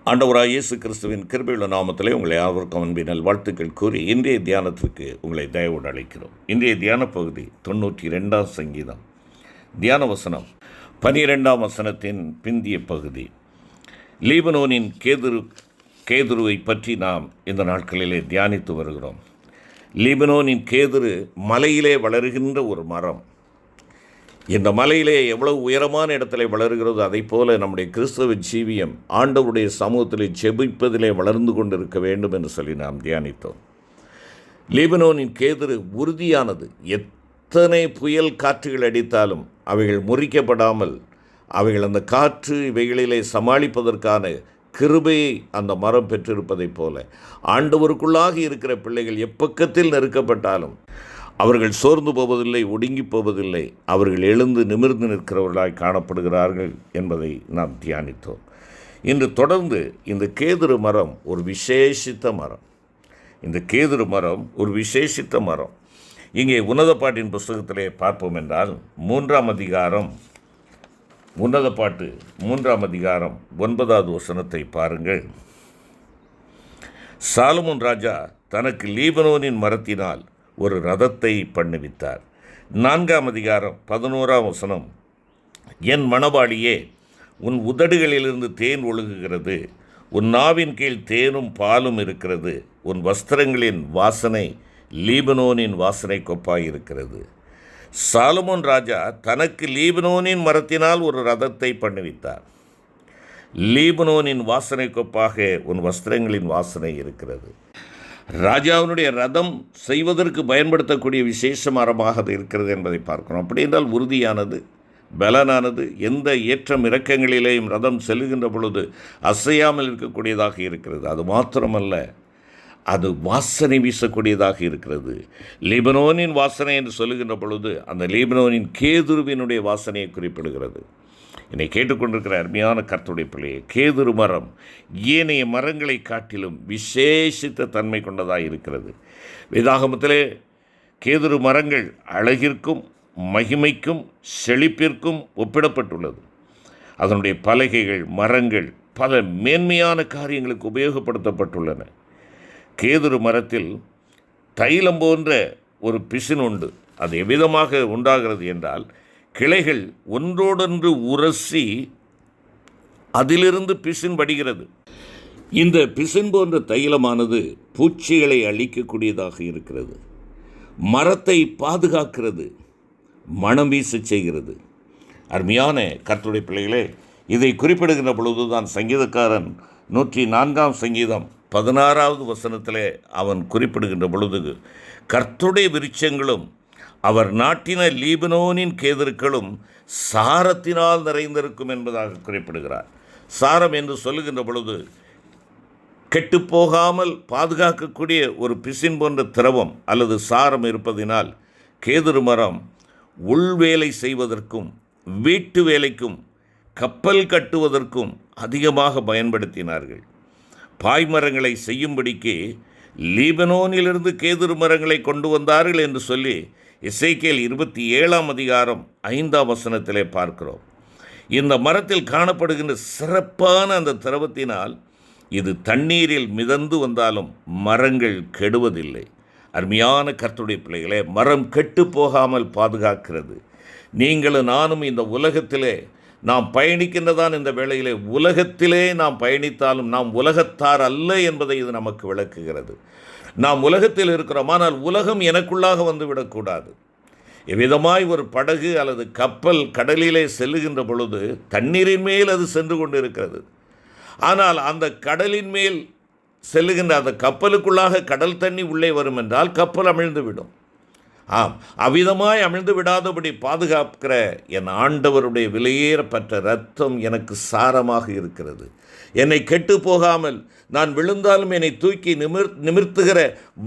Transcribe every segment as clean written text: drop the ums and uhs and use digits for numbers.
ஆண்டவராகிய இயேசு கிறிஸ்துவின் கிருபையுள்ள நாமத்திலே உங்களை யாவருக்கும் அன்பினால் வாழ்த்துக்கள் கூறி இன்றைய தியானத்திற்கு உங்களை தயவோடு அழைக்கிறோம். இன்றைய தியான பகுதி 92 சங்கீதம். தியான வசனம் 12 வசனத்தின் பிந்திய பகுதி. லீபனோனின் கேதுருவை பற்றி நாம் இந்த நாட்களிலே தியானித்து வருகிறோம். லீபனோனின் கேதுரு மலையிலே வளர்கின்ற ஒரு மரம். இந்த மலையிலே எவ்வளவு உயரமான இடத்துல வளர்கிறதோ அதை போல நம்முடைய கிறிஸ்தவ ஜீவியம் ஆண்டவருடைய சமூகத்திலே ஜெபிப்பதிலே வளர்ந்து கொண்டிருக்க வேண்டும் என்று சொல்லி நாம் தியானித்தோம். லீபனோனின் கேதுரு உறுதியானது. எத்தனை புயல் காற்றுகள் அடித்தாலும் அவைகள் முறிக்கப்படாமல் அவைகள் அந்த காற்று இவைகளிலே சமாளிப்பதற்கான கிருபையை அந்த மரம் பெற்றிருப்பதைப் போல ஆண்டவருக்குள்ளாக இருக்கிற பிள்ளைகள் எப்பக்கத்தில் நெருக்கப்பட்டாலும் அவர்கள் சோர்ந்து போவதில்லை, ஒடுங்கி போவதில்லை. அவர்கள் எழுந்து நிமிர்ந்து நிற்கிறவர்களாய் காணப்படுகிறார்கள் என்பதை நாம் தியானித்தோம். இன்று தொடர்ந்து இந்த கேதுரு மரம் ஒரு விசேஷித்த மரம். இந்த கேதுரு மரம் ஒரு விசேஷித்த மரம். இங்கே உன்னத பாட்டின் புஸ்தகத்திலே பார்ப்போம் என்றால் 3ஆம் அதிகாரம், உன்னத பாட்டு 3ஆம் அதிகாரம் 9வது வசனத்தை பாருங்கள். சாலமோன் ராஜா தனக்கு லீபனோனின் மரத்தினால் ஒரு ரதத்தை பண்ணுவித்தார். 4ஆம் அதிகாரம் 11ஆம் வசனம். என் மணவாளியே, உன் உதடுகளிலிருந்து தேன் ஒழுகுகிறது, உன் நாவின் கீழ் தேனும் பாலும் இருக்கிறது, உன் வஸ்திரங்களின் வாசனை லீபனோனின் வாசனை கொப்பாயிருக்கிறது. சாலமோன் ராஜா தனக்கு லீபனோனின் மரத்தினால் ஒரு ரதத்தை பண்ணுவித்தார். லீபனோனின் வாசனை கொப்பாக உன் வஸ்திரங்களின் வாசனை இருக்கிறது. ராஜாவினுடைய ரதம் செய்வதற்கு பயன்படுத்தக்கூடிய விசேஷ மரமாக அது இருக்கிறது என்பதை பார்க்கிறோம். அப்படி என்றால் உறுதியானது, பலனானது, எந்த ஏற்றம் இறக்கங்களிலேயும் ரதம் செல்லுகின்ற பொழுது அசையாமல் இருக்கக்கூடியதாக இருக்கிறது. அது மாத்திரமல்ல, அது வாசனை வீசக்கூடியதாக இருக்கிறது. லீபனோனின் வாசனை என்று சொல்லுகின்ற பொழுது அந்த லீபனோனின் கேதுருவினுடைய வாசனையை குறிப்பிடுகிறது. என்னை கேட்டுக்கொண்டிருக்கிற அருமையான கர்த்தருடைய பிள்ளையே, கேதுரு மரம் ஏனைய மரங்களை காட்டிலும் விசேஷித்த தன்மை கொண்டதாக இருக்கிறது. வேதாகமத்திலே கேதுரு மரங்கள் அழகிற்கும் மகிமைக்கும் செழிப்பிற்கும் ஒப்பிடப்பட்டுள்ளது. அதனுடைய பலகைகள், மரங்கள் பல மேன்மையான காரியங்களுக்கு உபயோகப்படுத்தப்பட்டுள்ளன. கேதுரு மரத்தில் தைலம் போன்ற ஒரு பிசின் உண்டு. அது எவ்விதமாக உண்டாகிறது என்றால், கிளைகள் ஒன்றோடொன்று உரசி அதிலிருந்து பிசின் வடிகிறது. இந்த பிசின் போன்ற தைலமானது பூச்சிகளை அழிக்கக்கூடியதாக இருக்கிறது, மரத்தை பாதுகாக்கிறது, மனம் வீச செய்கிறது. அருமையான கர்த்தருடைய பிள்ளைகளே, இதை குறிப்பிடுகின்ற பொழுதுதான் சங்கீதக்காரன் 104ஆம் சங்கீதம் 16வது வசனத்திலே அவன் குறிப்பிடுகின்ற பொழுது, கர்த்தருடைய விருட்சங்களும் அவர் நாட்டின லீபனோனின் கேதுருக்களும் சாரத்தினால் நிறைந்திருக்கும் என்பதாக குறிப்பிடுகிறார். சாரம் என்று சொல்லுகின்ற பொழுது கெட்டுப்போகாமல் பாதுகாக்கக்கூடிய ஒரு பிசின் போன்ற திரவம் அல்லது சாரம் இருப்பதினால் கேதுரு மரம் உள்வேலை செய்வதற்கும் வீட்டு வேலைக்கும் கப்பல் கட்டுவதற்கும் அதிகமாக பயன்படுத்தினார்கள். பாய்மரங்களை செய்யும்படிக்கு லீபனோனிலிருந்து கேதுரு மரங்களை கொண்டு வந்தார்கள் என்று சொல்லி எசேக்கியேல் 27ஆம் அதிகாரம் 5ஆம் வசனத்திலே பார்க்கிறோம். இந்த மரத்தில் காணப்படுகின்ற சிறப்பான அந்த திரவத்தினால் இது தண்ணீரில் மிதந்து வந்தாலும் மரங்கள் கெடுவதில்லை. அருமையான கர்த்தருடைய பிள்ளைகளே, மரம் கெட்டு போகாமல் பாதுகாக்கிறது. நீங்களும் நானும் இந்த உலகத்திலே நாம் பயணிக்கின்றதான் இந்த வேளையிலே உலகத்திலே நாம் பயணித்தாலும் நாம் உலகத்தார் அல்ல என்பதை இது நமக்கு விளக்குகிறது. நாம் உலகத்தில் இருக்கிறோம், ஆனால் உலகம் எனக்குள்ளாக வந்து விடக்கூடாது. எவ்விதமாய் ஒரு படகு அல்லது கப்பல் கடலிலே செல்லுகின்ற பொழுது தண்ணீரின் மேல் அது சென்று கொண்டு இருக்கிறது. ஆனால் அந்த கடலின் மேல் செல்லுகின்ற அந்த கப்பலுக்குள்ளாக கடல் தண்ணி உள்ளே வரும் என்றால் கப்பல் அமிழ்ந்துவிடும். அவ்விதமாய் அமிழ்ந்து விடாதபடி பாதுகாக்கிற என் ஆண்டவருடைய விலையேறப்பட்ட இரத்தம் எனக்கு சாரமாக இருக்கிறது. என்னை கெட்டு போகாமல் நான் விழுந்தாலும் என்னை தூக்கி நிமிர்த்துகிற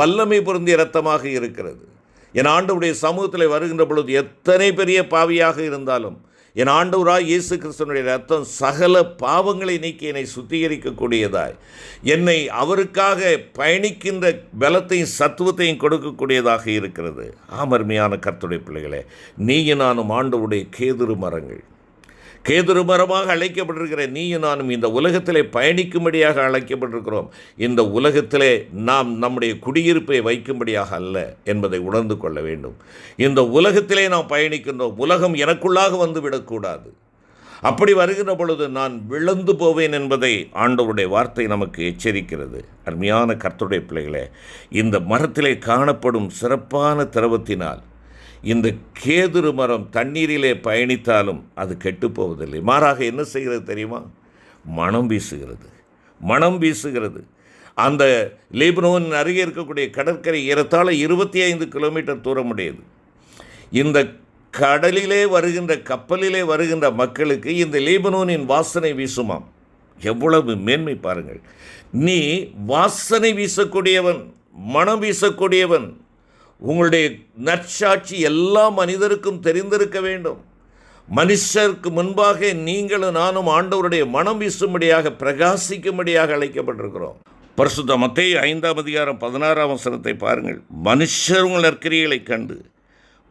வல்லமை பொருந்திய இரத்தமாக இருக்கிறது. என் ஆண்டவருடைய சமூகத்தில் வருகின்ற பொழுது எத்தனை பெரிய பாவியாக இருந்தாலும் என் ஆண்டவராய் இயேசு கிறிஸ்துவினுடைய இரத்தம் சகல பாவங்களை நீக்கி என்னை சுத்திகரிக்கக்கூடியதாய், என்னை அவருக்காக பயணிக்கின்ற பலத்தையும் சத்துவத்தையும் கொடுக்கக்கூடியதாக இருக்கிறது. அருமையான கர்த்தருடைய பிள்ளைகளே, நீயும் நானும் ஆண்டவருடைய கேதுரு மரங்கள். கேதுரு மரமாக அழைக்கப்பட்டிருக்கிற நீயும் நானும் இந்த உலகத்திலே பயணிக்கும்படியாக அழைக்கப்பட்டிருக்கிறோம். இந்த உலகத்திலே நாம் நம்முடைய குடியிருப்பை வைக்கும்படியாக அல்ல என்பதை உணர்ந்து கொள்ள வேண்டும். இந்த உலகத்திலே நாம் பயணிக்கின்றோம். உலகம் எனக்குள்ளாக வந்து விடக்கூடாது. அப்படி வருகின்ற பொழுது நான் விழுந்து போவேன் என்பதை ஆண்டவருடைய வார்த்தை நமக்கு எச்சரிக்கிறது. அருமையான கர்த்தருடைய பிள்ளைகளே, இந்த மரத்திலே காணப்படும் சிறப்பான திரவத்தினால் இந்த கேதுரு மரம் தண்ணீரிலே பயணித்தாலும் அது கெட்டுப்போவதில்லை. மாறாக என்ன செய்கிறது தெரியுமா? மனம் வீசுகிறது. மனம் வீசுகிறது. அந்த லீபனோன் அருகே இருக்கக்கூடிய கடற்கரை ஏறத்தாழ 25 கிலோமீட்டர் தூரமுடையது. இந்த கடலிலே வருகின்ற கப்பலிலே வருகின்ற மக்களுக்கு இந்த லீபனோனின் வாசனை வீசுமாம். எவ்வளவு மேன்மை பாருங்கள். நீ வாசனை வீசக்கூடியவன், மனம் வீசக்கூடியவன். உங்களுடைய நற்சாட்சி எல்லா மனிதருக்கும் தெரிந்திருக்க வேண்டும். மனுஷருக்கு முன்பாக நீங்களும் நானும் ஆண்டவருடைய மனம் வீசும்படியாக பிரகாசிக்கும்படியாக அழைக்கப்பட்டிருக்கிறோம். பரிசுத்த மத்தேயு 5ஆம் அதிகாரம் 16ஆம் வசனத்தை பாருங்கள். மனுஷர் உங்கள் நற்கிரியைகளை கண்டு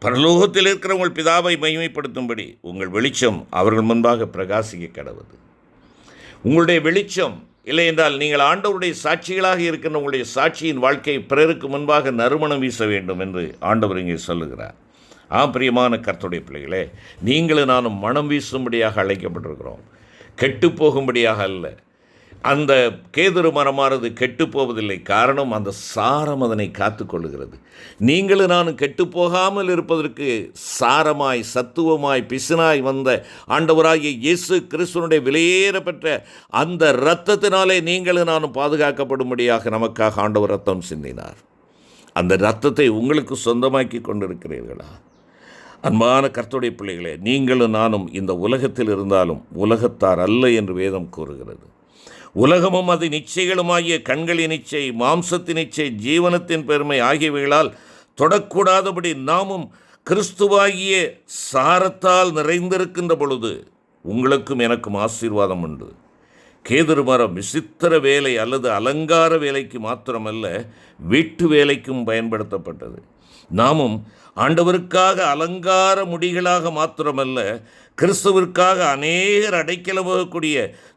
பரலோகத்தில் இருக்கிற உங்கள் பிதாவை மகிமைப்படுத்தும்படி உங்கள் வெளிச்சம் அவர்கள் முன்பாக பிரகாசிக்க கடவுது. உங்களுடைய வெளிச்சம் இல்லை என்றால் நீங்கள் ஆண்டவருடைய சாட்சிகளாக இருக்கின்ற உங்களுடைய சாட்சியின் வாழ்க்கை பிறருக்கு முன்பாக நறுமணம் வீச வேண்டும் என்று ஆண்டவர் இங்கே சொல்லுகிறார். பிரியமான கர்த்தருடைய பிள்ளைகளே, நீங்களும் நானும் மனம் வீசும்படியாக அழைக்கப்பட்டிருக்கிறோம், கெட்டு போகும்படியாக அல்ல. அந்த கேதுரு மரமானது கெட்டு போவதில்லை. காரணம், அந்த சாரம் அதனை காத்து கொள்ளுகிறது. நீங்களும் நானும் கெட்டு போகாமல் இருப்பதற்கு சாரமாய் சத்துவமாய் பிசினாய் வந்த ஆண்டவராகிய இயேசு கிறிஸ்துவனுடைய விலையேறப்பெற்ற அந்த இரத்தத்தினாலே நீங்களும் நானும் பாதுகாக்கப்படும்படியாக நமக்காக ஆண்டவர் இரத்தம் சிந்தினார். அந்த இரத்தத்தை உங்களுக்கு சொந்தமாக்கி கொண்டிருக்கிறீர்களா? அன்பான கர்த்தருடைய பிள்ளைகளே, நீங்களும் நானும் இந்த உலகத்தில் இருந்தாலும் உலகத்தார் அல்ல என்று வேதம் கூறுகிறது. உலகமும் அது நிச்சயங்களுமாகிய கண்களின் இச்சை, மாம்சத்தின் இச்சை, ஜீவனத்தின் பெருமை ஆகியவைகளால் தொடக்கூடாதபடி நாமும் கிறிஸ்துவாகிய சாரத்தால் நிறைந்திருக்கின்ற பொழுது உங்களுக்கும் எனக்கும் ஆசீர்வாதம் உண்டு. கேதுரு மரம் விசித்திர வேலை அல்லது அலங்கார வேலைக்கு மாத்திரமல்ல, வீட்டு வேலைக்கும் பயன்படுத்தப்பட்டது. நாமும் ஆண்டவருக்காக அலங்கார முடிகளாக மாத்திரமல்ல, கிறிஸ்துவிற்காக அநேகர் அடைக்கலமாகக்கூடிய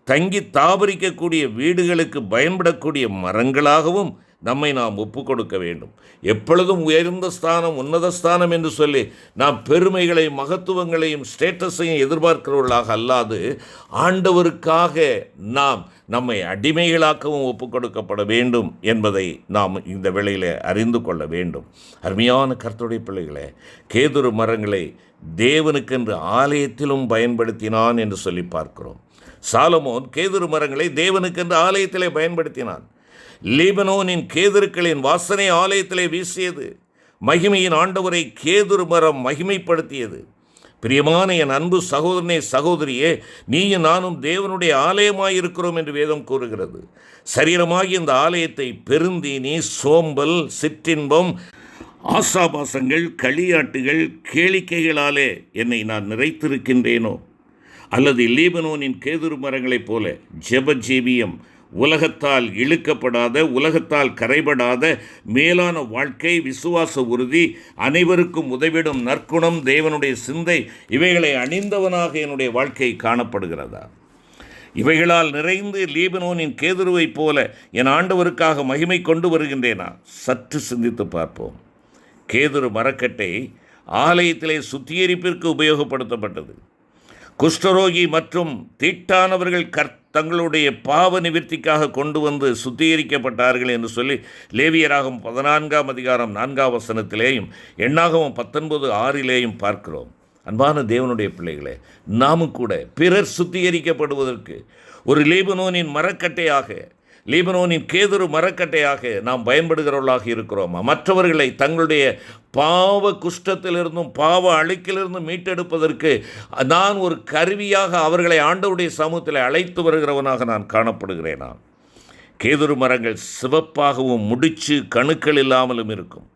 தங்கி தாபரிக்கக்கூடிய வீடுகளுக்கு பயன்படக்கூடிய மரங்களாகவும் நம்மை நாம் ஒப்பு கொடுக்க வேண்டும். எப்பொழுதும் உயர்ந்த ஸ்தானம், உன்னத ஸ்தானம் என்று சொல்லி நாம் பெருமைகளையும் மகத்துவங்களையும் ஸ்டேட்டஸையும் எதிர்பார்க்கிறவர்களாக அல்லாது ஆண்டவருக்காக நாம் நம்மை அடிமைகளாக்கவும் ஒப்பு கொடுக்கப்பட வேண்டும் என்பதை நாம் இந்த வேளையில் அறிந்து கொள்ள வேண்டும். அருமையான கர்த்தருடைய பிள்ளைகளே, கேதுரு மரங்களை தேவனுக்கென்று ஆலயத்திலும் பயன்படுத்தினான் என்று சொல்லி பார்க்கிறோம். சாலமோன் கேதுரு மரங்களை தேவனுக்கென்று ஆலயத்திலே பயன்படுத்தினான். லீபனோனின் கேதுருக்களின் வாசனை ஆலயத்திலே வீசியது. மகிமையின் ஆண்டவரை கேதுரு மரம் மகிமைப்படுத்தியது. பிரியமான என் அன்பு சகோதரனே, சகோதரியே, நீயும் நானும் தேவனுடைய ஆலயமாயிருக்கிறோம் என்று வேதம் கூறுகிறது. சரீரமாகி இந்த ஆலயத்தை பெருந்தீனி, சோம்பல், சிற்றின்பம், ஆசாபாசங்கள், களியாட்டுகள், கேளிக்கைகளாலே என்னை நான் நிறைத்திருக்கின்றேனோ, அல்லது லீபனோனின் கேதுரு மரங்களைப் போல ஜெபஜீவியம், உலகத்தால் இழுக்கப்படாத, உலகத்தால் கரைபடாத மேலான வாழ்க்கை, விசுவாச உறுதி, அனைவருக்கும் உதவிடும் நற்குணம், தேவனுடைய சிந்தை, இவைகளை அணிந்தவனாக என்னுடைய வாழ்க்கை காணப்படுகிறதா? இவைகளால் நிறைந்து லீபனோனின் கேதுருவைப் போல என் ஆண்டவருக்காக மகிமை கொண்டு வருகின்றேனா? சற்று சிந்தித்து பார்ப்போம். கேதுரு மரக்கட்டை ஆலயத்திலே சுத்திகரிப்பிற்கு உபயோகப்படுத்தப்பட்டது. குஷ்டரோகி மற்றும் தீட்டானவர்கள் தங்களுடைய பாவ நிவர்த்திக்காக கொண்டு வந்து சுத்திகரிக்கப்பட்டார்கள் என்று சொல்லி லேவியராகும் 14ஆம் அதிகாரம் 4ஆம் வசனத்திலேயும் எண்ணாகமும் 19:6 பார்க்கிறோம். அன்பான தேவனுடைய பிள்ளைகளே, நாமும் கூட பிறர் சுத்திகரிக்கப்படுவதற்கு ஒரு லீபனோனின் மரக்கட்டையாக, லீபனோனின் கேதுரு மரக்கட்டையாக நாம் பயன்படுகிறவர்களாக இருக்கிறோம். மற்றவர்களை தங்களுடைய பாவ குஷ்டத்திலிருந்தும் பாவ அழுக்கிலிருந்தும் மீட்டெடுப்பதற்கு நான் ஒரு கருவியாக அவர்களை ஆண்டவருடைய சமூகத்தில் அழைத்து வருகிறவனாக நான் காணப்படுகிறேனா? கேதுரு மரங்கள் சிவப்பாகவும் முடிச்சு கணுக்கள் இல்லாமலும் இருக்கும்.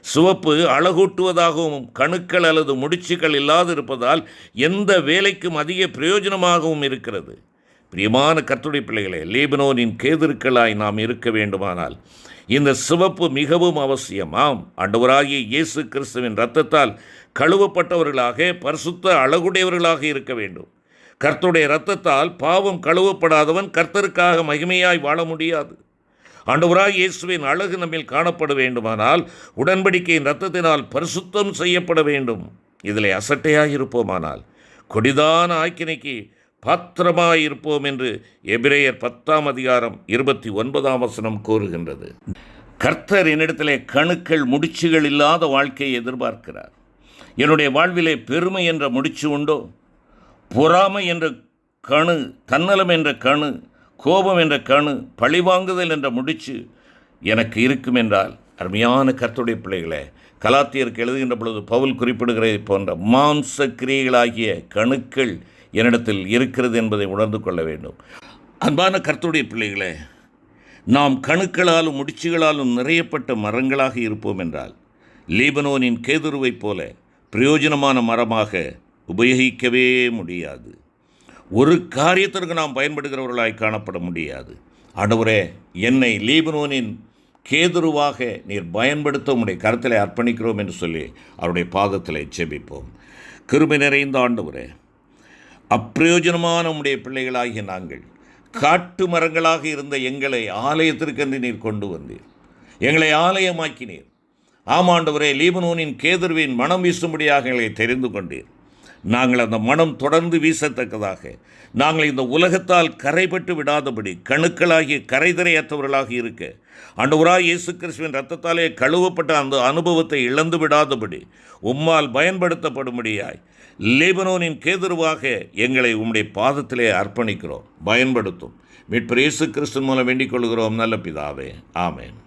சிவப்பு அழகூட்டுவதாகவும் கணுக்கள் அல்லது முடிச்சுக்கள் இல்லாது இருப்பதால் எந்த வேலைக்கும் அதிக பிரயோஜனமாகவும் இருக்கிறது. பிரியமான கர்த்தருடைய பிள்ளைகளே, லீபனோனின் கேதுருக்களாய் நாம் இருக்க வேண்டுமானால் இந்த சிவப்பு மிகவும் அவசியம். ஆண்டவராகிய இயேசு கிறிஸ்துவின் இரத்தத்தால் கழுவப்பட்டவர்களாக, பரிசுத்த அழகுடையவர்களாக இருக்க வேண்டும். கர்த்தருடைய இரத்தத்தால் பாவம் கழுவப்படாதவன் கர்த்தருக்காக மகிமையாய் வாழ முடியாது. ஆண்டவராய் இயேசுவின் அழகு நம்மில் காணப்பட வேண்டுமானால் உடன்படிக்கையின் இரத்தத்தினால் பரிசுத்தம் செய்யப்பட வேண்டும். இதில் அசட்டையாயிருப்போமானால் கொடிதான ஆக்கினைக்கு பாத்திரமாயிருப்போம் என்று எபிரேயர் 10:29 கூறுகின்றது. கர்த்தர் என்னிடத்திலே கணுக்கள் முடிச்சுகள் இல்லாத வாழ்க்கையை எதிர்பார்க்கிறார். என்னுடைய வாழ்விலே பெருமை என்ற முடிச்சு உண்டோ? பொறாமை என்ற கணு, தன்னலம் என்ற கணு, கோபம் என்ற கணு, பழிவாங்குதல் என்ற முடிச்சு எனக்கு இருக்கும் என்றால், அருமையான கர்த்தருடைய பிள்ளைகளே, கலாத்தியருக்கு எழுதுகின்ற பொழுது பவுல் குறிப்பிடுகிறது போன்ற மாம்ச கிரியைகளாகிய கணுக்கள் என்னிடத்தில் இருக்கிறது என்பதை உணர்ந்து கொள்ள வேண்டும். அன்பான கர்த்தருடைய பிள்ளைகளே, நாம் கணுக்களாலும் முடிச்சுகளாலும் நிறையப்பட்ட மரங்களாக இருப்போம் என்றால் லீபனோனின் கேதுருவைப் போல பிரயோஜனமான மரமாக உபயோகிக்கவே முடியாது. ஒரு காரியத்திற்கு நாம் பயன்படுகிறவர்களாய் காணப்பட முடியாது. ஆண்டவரே, என்னை லீபனோனின் கேதுருவாக நீர் பயன்படுத்த உம்முடைய கருத்திலே அர்ப்பணிக்கிறோம் என்று சொல்லி அவருடைய பாதத்திலே ஜெபிப்போம். கிருபை நிறைந்த ஆண்டவரே, அப்பிரயோஜனமான உம்முடைய பிள்ளைகளாகிய நாங்கள் காட்டு மரங்களாக இருந்த எங்களை ஆலயத்திற்கென்று நீர் கொண்டு வந்தீர், எங்களை ஆலயமாக்கினீர். ஆமாண்டவரே, லீபனோனின் கேதுருவின் மனம் வீசும்படியாக எங்களை தெரிந்து கொண்டீர். நாங்கள் அந்த மனம் தொடர்ந்து வீசத்தக்கதாக, நாங்கள் இந்த உலகத்தால் கரைபட்டு விடாதபடி கணுக்களாகிய கரைதரையற்றவர்களாக இருக்க, ஆண்டவராய் இயேசு கிறிஸ்துவின் இரத்தத்தாலே கழுவப்பட்ட அந்த அனுபவத்தை இழந்து விடாதபடி உம்மால் பயன்படுத்தப்படும்படியாய் லீபனோனின் கேதுருவாக எங்களை உம்முடைய பாதத்திலே அர்ப்பணிக்கிறோம். பயன்படுத்தும். மீட்பர் இயேசு கிறிஸ்து மூலம் வேண்டிக் கொள்கிறோம் நல்ல பிதாவே, ஆமென்.